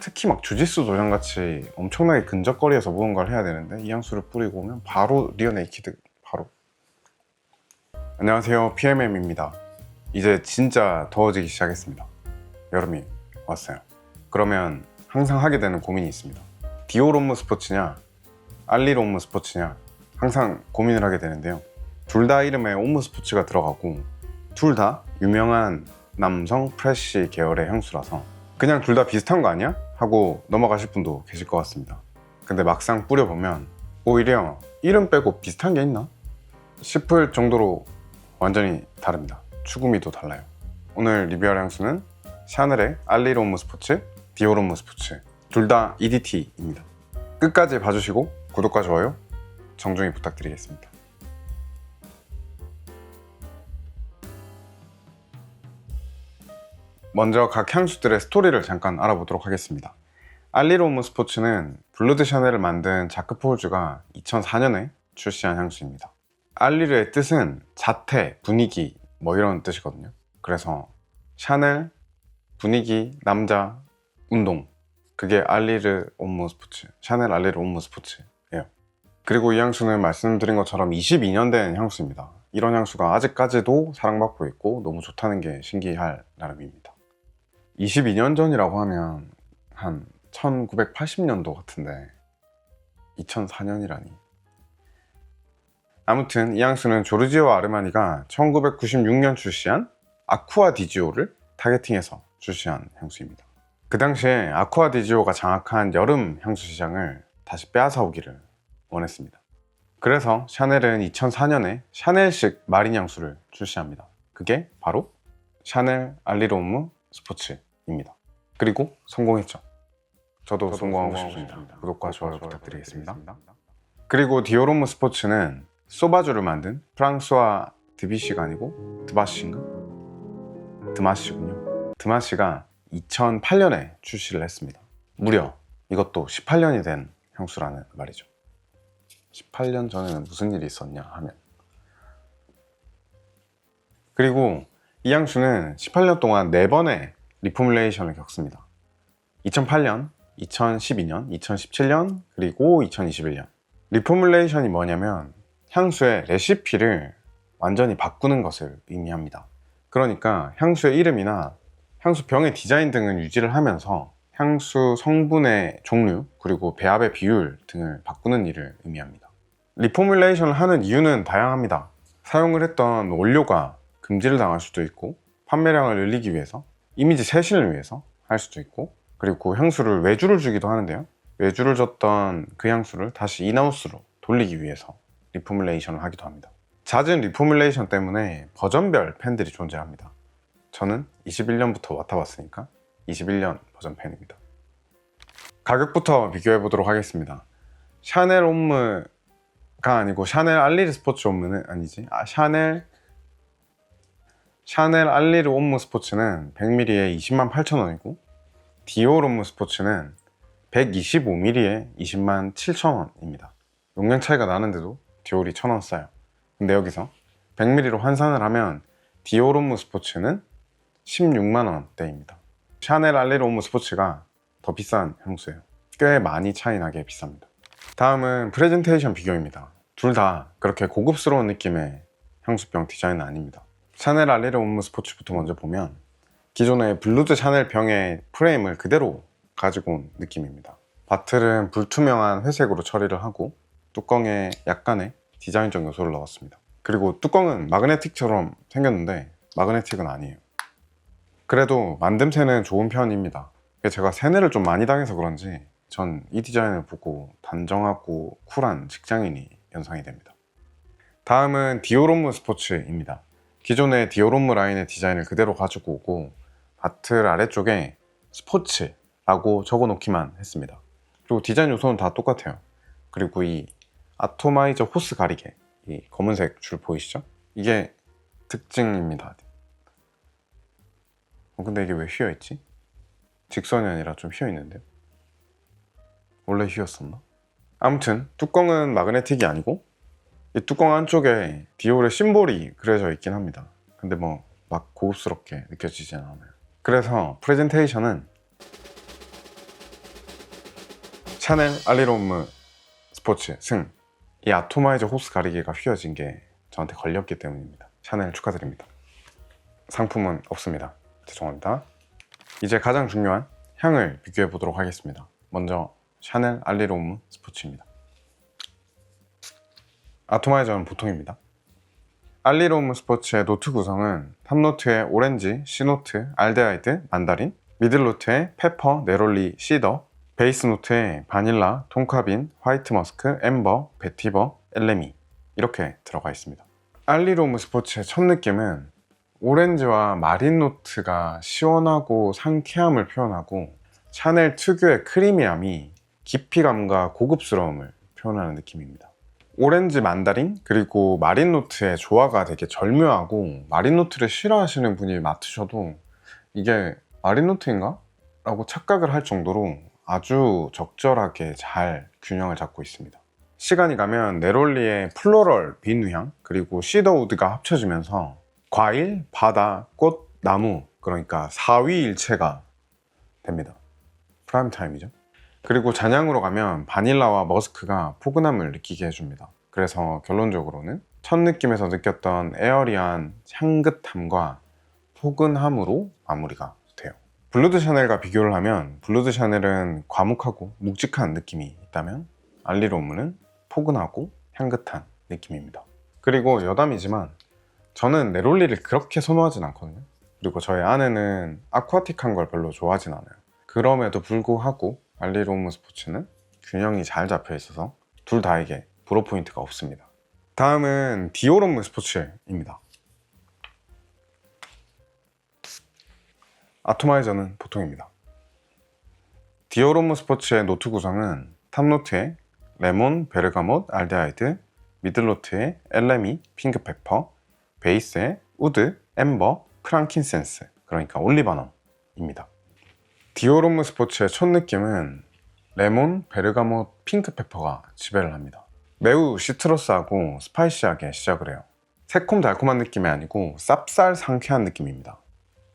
특히 막 주짓수 도장같이 엄청나게 근접거리에서 무언가를 해야 되는데 이 향수를 뿌리고 오면 바로 리어 네이키드 바로. 안녕하세요, PMM입니다. 이제 진짜 더워지기 시작했습니다. 여름이 왔어요. 그러면 항상 하게 되는 고민이 있습니다. 디올 홈무 스포츠냐 알릴 홈무 스포츠냐 항상 고민을 하게 되는데요. 둘 다 이름에 홈무 스포츠가 들어가고 둘 다 유명한 남성 프레쉬 계열의 향수라서 그냥 둘 다 비슷한 거 아니야? 하고 넘어가실 분도 계실 것 같습니다. 근데 막상 뿌려보면 오히려 이름 빼고 비슷한 게 있나? 싶을 정도로 완전히 다릅니다. 추구미도 달라요. 오늘 리뷰할 향수는 샤넬의 알릴 홈무 스포츠, 디올 홈무 스포츠 둘 다 EDT입니다. 끝까지 봐주시고 구독과 좋아요 정중히 부탁드리겠습니다. 먼저 각 향수들의 스토리를 잠깐 알아보도록 하겠습니다. 알릴 홈무 스포츠는 블루드 샤넬을 만든 자크 폴즈가 2004년에 출시한 향수입니다. 알리르의 뜻은 자태, 분위기 뭐 이런 뜻이거든요. 그래서 샤넬, 분위기, 남자, 운동 그게 알리르 홈무 스포츠, 샤넬 알리르 홈무 스포츠예요. 그리고 이 향수는 말씀드린 것처럼 22년 된 향수입니다. 이런 향수가 아직까지도 사랑받고 있고 너무 좋다는 게 신기할 나름입니다. 22년 전이라고 하면 한 1980년도 같은데 2004년이라니. 아무튼 이 향수는 조르지오 아르마니가 1996년 출시한 아쿠아 디지오를 타겟팅해서 출시한 향수입니다. 그 당시에 아쿠아 디지오가 장악한 여름 향수 시장을 다시 빼앗아 오기를 원했습니다. 그래서 샤넬은 2004년에 샤넬식 마린 향수를 출시합니다. 그게 바로 샤넬 알릴 홈무 스포츠입니다. 그리고 성공했죠. 저도 성공하고 싶습니다. 구독과 좋아요 부탁드리겠습니다. 그리고 디올 홈무 스포츠는 소바주를 만든 프랑스와 드비시가 아니고 드바시인가? 드마시군요. 드마시가 2008년에 출시를 했습니다. 무려 이것도 18년이 된 향수라는 말이죠. 18년 전에는 무슨 일이 있었냐 하면, 그리고 이 향수는 18년 동안 4번의 리포뮬레이션을 겪습니다. 2008년, 2012년, 2017년, 그리고 2021년. 리포뮬레이션이 뭐냐면 향수의 레시피를 완전히 바꾸는 것을 의미합니다. 그러니까 향수의 이름이나 향수 병의 디자인 등은 유지를 하면서 향수 성분의 종류 그리고 배합의 비율 등을 바꾸는 일을 의미합니다. 리포뮬레이션을 하는 이유는 다양합니다. 사용을 했던 원료가 금지를 당할 수도 있고, 판매량을 늘리기 위해서, 이미지 쇄신을 위해서 할 수도 있고, 그리고 향수를 외주를 주기도 하는데요. 외주를 줬던 그 향수를 다시 인하우스로 돌리기 위해서 리포뮬레이션을 하기도 합니다. 잦은 리포뮬레이션 때문에 버전별 팬들이 존재합니다. 저는 21년부터 맡아봤으니까 21년 버전 팬입니다. 가격부터 비교해 보도록 하겠습니다. 샤넬 홈무가 아니고 샤넬 알리르 스포츠 홈무는 아니지. 샤넬 알리르 홈무 스포츠는 100ml에 208,000원이고 디올 홈무 스포츠는 125ml에 207,000원입니다. 용량 차이가 나는데도 디올이 1,000원 싸요. 근데 여기서 100ml로 환산을 하면 디올 홈무 스포츠는 16만원대입니다. 샤넬 알리르 홈무 스포츠가 더 비싼 향수예요. 꽤 많이 차이 나게 비쌉니다. 다음은 프레젠테이션 비교입니다. 둘 다 그렇게 고급스러운 느낌의 향수병 디자인은 아닙니다. 샤넬 알리르 홈무 스포츠부터 먼저 보면 기존의 블루드 샤넬 병의 프레임을 그대로 가지고 온 느낌입니다. 바틀은 불투명한 회색으로 처리를 하고 뚜껑에 약간의 디자인적 요소를 넣었습니다. 그리고 뚜껑은 마그네틱처럼 생겼는데 마그네틱은 아니에요. 그래도 만듦새는 좋은 편입니다. 제가 세뇌를 좀 많이 당해서 그런지 전 이 디자인을 보고 단정하고 쿨한 직장인이 연상이 됩니다. 다음은 디올 홈무 스포츠입니다. 기존의 디올 홈무 라인의 디자인을 그대로 가지고 오고 바틀 아래쪽에 스포츠라고 적어 놓기만 했습니다. 그리고 디자인 요소는 다 똑같아요. 그리고 이 아토마이저 호스 가리개, 이 검은색 줄 보이시죠? 이게 특징입니다. 근데 이게 왜 휘어있지? 직선이 아니라 좀 휘어있는데요? 원래 휘었었나? 아무튼 뚜껑은 마그네틱이 아니고 이 뚜껑 안쪽에 디올의 심볼이 그려져 있긴 합니다. 근데 뭐 막 고급스럽게 느껴지진 않아요. 그래서 프레젠테이션은 샤넬 알리롬무 스포츠 승. 이 아토마이저 호스 가리개가 휘어진 게 저한테 걸렸기 때문입니다. 샤넬 축하드립니다. 상품은 없습니다. 죄송합니다. 이제 가장 중요한 향을 비교해 보도록 하겠습니다. 먼저 샤넬 알리롬무 스포츠입니다. 아토마이저는 보통입니다. 알리롬무 스포츠의 노트 구성은 탑노트의 오렌지, C노트, 알데하이드, 만다린, 미들노트의 페퍼, 네롤리, 시더, 베이스 노트에 바닐라, 톤카빈, 화이트 머스크, 엠버, 베티버, 엘레미 이렇게 들어가 있습니다. 알리롬무 스포츠의 첫 느낌은 오렌지와 마린 노트가 시원하고 상쾌함을 표현하고 샤넬 특유의 크리미함이 깊이감과 고급스러움을 표현하는 느낌입니다. 오렌지, 만다린, 그리고 마린 노트의 조화가 되게 절묘하고 마린 노트를 싫어하시는 분이 맡으셔도 이게 마린 노트인가? 라고 착각을 할 정도로 아주 적절하게 잘 균형을 잡고 있습니다. 시간이 가면 네롤리의 플로럴 비누향 그리고 시더우드가 합쳐지면서 과일, 바다, 꽃, 나무 그러니까 사위일체가 됩니다. 프라임 타임이죠. 그리고 잔향으로 가면 바닐라와 머스크가 포근함을 느끼게 해줍니다. 그래서 결론적으로는 첫 느낌에서 느꼈던 에어리한 향긋함과 포근함으로 마무리가 돼요. 블루드 샤넬과 비교를 하면 블루드 샤넬은 과묵하고 묵직한 느낌이 있다면 알리롬무는 포근하고 향긋한 느낌입니다. 그리고 여담이지만 저는 네롤리를 그렇게 선호하진 않거든요. 그리고 저희 아내는 아쿠아틱한 걸 별로 좋아하진 않아요. 그럼에도 불구하고 알리롬무 스포츠는 균형이 잘 잡혀 있어서 둘 다에게 불호 포인트가 없습니다. 다음은 디오롬무 스포츠입니다. 아토마이저는 보통입니다. 디오롬무 스포츠의 노트 구성은 탑노트에 레몬, 베르가못, 알데하이드, 미들노트에 엘레미, 핑크페퍼, 베이스에 우드, 엠버, 프랑킨센스 그러니까 올리바넘입니다. 디오롬무 스포츠의 첫 느낌은 레몬, 베르가못, 핑크페퍼가 지배를 합니다. 매우 시트러스하고 스파이시하게 시작을 해요. 새콤달콤한 느낌이 아니고 쌉쌀 상쾌한 느낌입니다.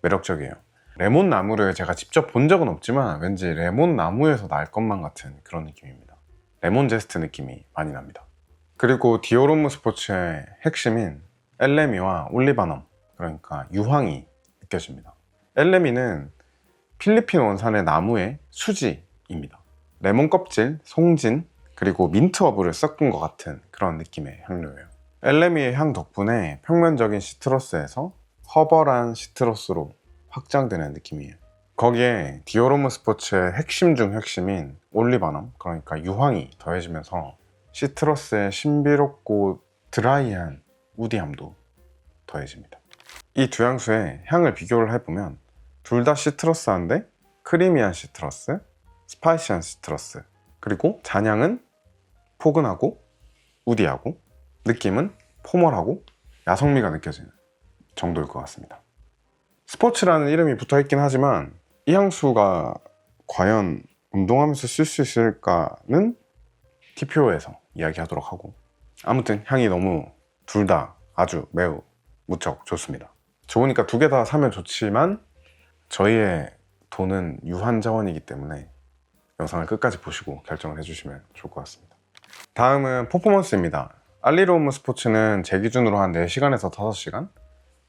매력적이에요. 레몬 나무를 제가 직접 본 적은 없지만 왠지 레몬 나무에서 날 것만 같은 그런 느낌입니다. 레몬 제스트 느낌이 많이 납니다. 그리고 디오롬무 스포츠의 핵심인 엘레미와 올리바넘 그러니까 유황이 느껴집니다. 엘레미는 필리핀 원산의 나무의 수지입니다. 레몬 껍질, 송진, 그리고 민트허브를 섞은 것 같은 그런 느낌의 향료예요. 엘레미의 향 덕분에 평면적인 시트러스에서 허벌한 시트러스로 확장되는 느낌이에요. 거기에 디오롬무 스포츠의 핵심 중 핵심인 올리바넘, 그러니까 유황이 더해지면서 시트러스의 신비롭고 드라이한 우디함도 더해집니다. 이 두 향수의 향을 비교를 해보면 둘 다 시트러스한데 크리미한 시트러스, 스파이시한 시트러스, 그리고 잔향은 포근하고 우디하고 느낌은 포멀하고 야성미가 느껴지는 정도일 것 같습니다. 스포츠라는 이름이 붙어 있긴 하지만 이 향수가 과연 운동하면서 쓸 수 있을까는 TPO에서 이야기하도록 하고, 아무튼 향이 너무 둘 다 아주 매우 무척 좋습니다. 좋으니까 두 개 다 사면 좋지만 저희의 돈은 유한 자원이기 때문에 영상을 끝까지 보시고 결정을 해주시면 좋을 것 같습니다. 다음은 퍼포먼스입니다. 알리롬무 스포츠는 제 기준으로 한 4시간에서 5시간,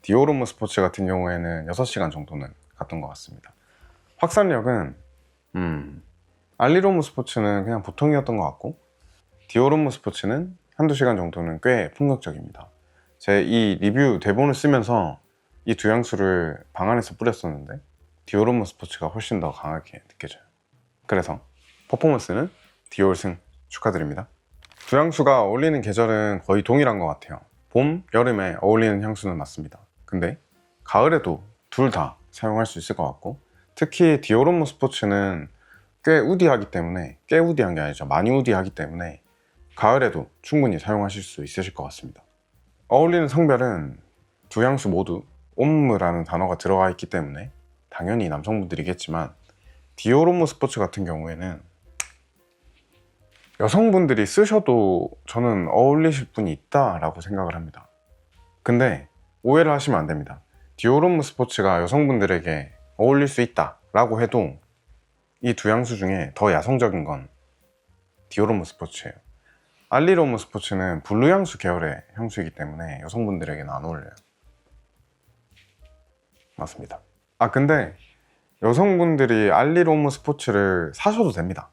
디오롬무 스포츠 같은 경우에는 6시간 정도는 갔던 것 같습니다. 확산력은 알리롬무 스포츠는 그냥 보통이었던 것 같고 디오롬무 스포츠는 한두 시간 정도는 꽤 폭력적입니다. 제 이 리뷰 대본을 쓰면서 이 두 향수를 방 안에서 뿌렸었는데 디오롬무 스포츠가 훨씬 더 강하게 느껴져요. 그래서 퍼포먼스는 디올 승 축하드립니다. 두 향수가 어울리는 계절은 거의 동일한 것 같아요. 봄, 여름에 어울리는 향수는 맞습니다. 근데 가을에도 둘 다 사용할 수 있을 것 같고, 특히 디오롬무 스포츠는 꽤 우디하기 때문에, 꽤 우디한 게 아니죠, 많이 우디하기 때문에 가을에도 충분히 사용하실 수 있으실 것 같습니다. 어울리는 성별은 두 향수 모두 옴무라는 단어가 들어가 있기 때문에 당연히 남성분들이겠지만, 디오롬무 스포츠 같은 경우에는 여성분들이 쓰셔도 저는 어울리실 분이 있다라고 생각을 합니다. 근데 오해를 하시면 안 됩니다. 디오롬무 스포츠가 여성분들에게 어울릴 수 있다라고 해도 이 두 향수 중에 더 야성적인 건 디오롬 스포츠예요. 알리롬 스포츠는 블루 향수 계열의 향수이기 때문에 여성분들에게는 안 어울려요. 맞습니다. 근데 여성분들이 알리롬 스포츠를 사셔도 됩니다.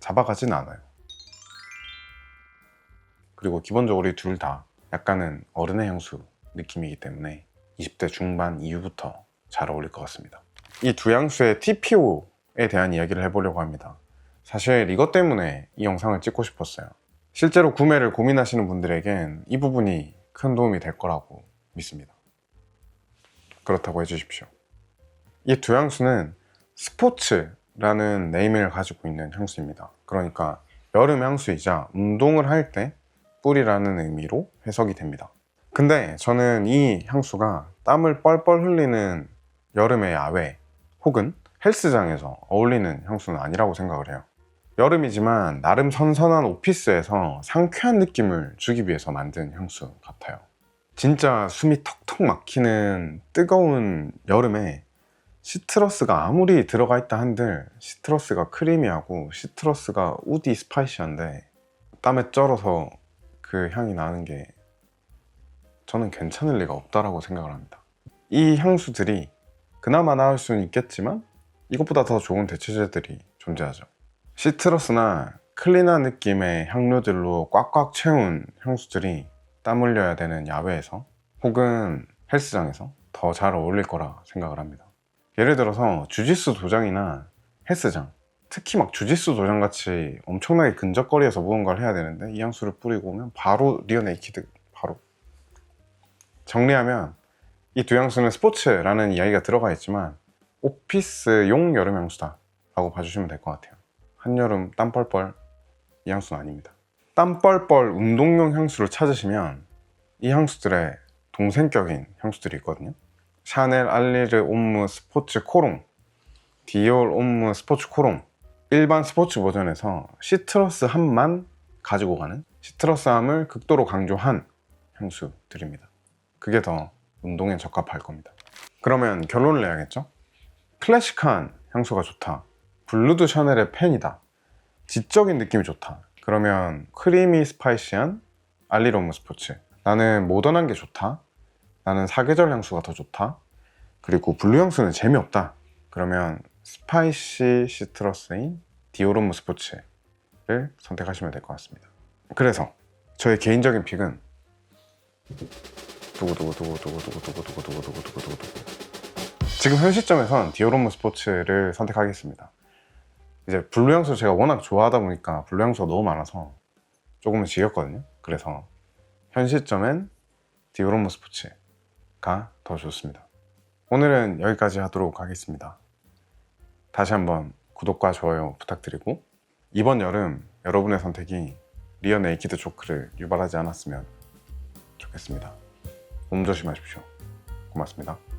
잡아가진 않아요. 그리고 기본적으로 이 둘 다 약간은 어른의 향수 느낌이기 때문에 20대 중반 이후부터 잘 어울릴 것 같습니다. 이 두 향수의 TPO에 대한 이야기를 해보려고 합니다. 사실 이것 때문에 이 영상을 찍고 싶었어요. 실제로 구매를 고민하시는 분들에겐 이 부분이 큰 도움이 될 거라고 믿습니다. 그렇다고 해주십시오. 이 두 향수는 스포츠라는 네이밍을 가지고 있는 향수입니다. 그러니까 여름 향수이자 운동을 할 때 뿌리라는 의미로 해석이 됩니다. 근데 저는 이 향수가 땀을 뻘뻘 흘리는 여름의 야외 혹은 헬스장에서 어울리는 향수는 아니라고 생각을 해요. 여름이지만 나름 선선한 오피스에서 상쾌한 느낌을 주기 위해서 만든 향수 같아요. 진짜 숨이 턱턱 막히는 뜨거운 여름에 시트러스가 아무리 들어가 있다 한들 시트러스가 크리미하고 시트러스가 우디 스파이시한데 땀에 쩔어서 그 향이 나는 게 저는 괜찮을 리가 없다라고 생각을 합니다. 이 향수들이 그나마 나을 수는 있겠지만 이것보다 더 좋은 대체제들이 존재하죠. 시트러스나 클린한 느낌의 향료들로 꽉꽉 채운 향수들이 땀 흘려야 되는 야외에서 혹은 헬스장에서 더 잘 어울릴 거라 생각을 합니다. 예를 들어서 주짓수 도장이나 헬스장, 특히 막 주짓수 도장 같이 엄청나게 근접거리에서 무언가를 해야 되는데 이 향수를 뿌리고 오면 바로 리어 네이키드 바로. 정리하면 이 두 향수는 스포츠라는 이야기가 들어가 있지만 오피스용 여름 향수다 라고 봐주시면 될 것 같아요. 한여름 땀 뻘뻘 이 향수는 아닙니다. 땀 뻘뻘 운동용 향수를 찾으시면 이 향수들의 동생격인 향수들이 있거든요. 샤넬 알리르 옴므 스포츠 코롱, 디올 옴므 스포츠 코롱. 일반 스포츠 버전에서 시트러스함만 가지고 가는, 시트러스함을 극도로 강조한 향수들입니다. 그게 더 운동에 적합할 겁니다. 그러면 결론을 내야겠죠? 클래식한 향수가 좋다, 블루드 샤넬의 팬이다, 지적인 느낌이 좋다, 그러면 크리미 스파이시한 알리롬 스포츠. 나는 모던한 게 좋다, 나는 사계절 향수가 더 좋다, 그리고 블루 향수는 재미없다, 그러면 스파이시 시트러스인 디오롬 스포츠를 선택하시면 될 것 같습니다. 그래서 저의 개인적인 픽은 지금 현 시점에선 디오롬 스포츠를 선택하겠습니다. 이제 블루 향수 제가 워낙 좋아하다 보니까 블루 향수가 너무 많아서 조금은 지겹거든요. 그래서 현 시점엔 디오롬 스포츠가 더 좋습니다. 오늘은 여기까지 하도록 하겠습니다. 다시 한번 구독과 좋아요 부탁드리고 이번 여름 여러분의 선택이 리어 네이키드 초크를 유발하지 않았으면 좋겠습니다. 몸 조심하십시오. 고맙습니다.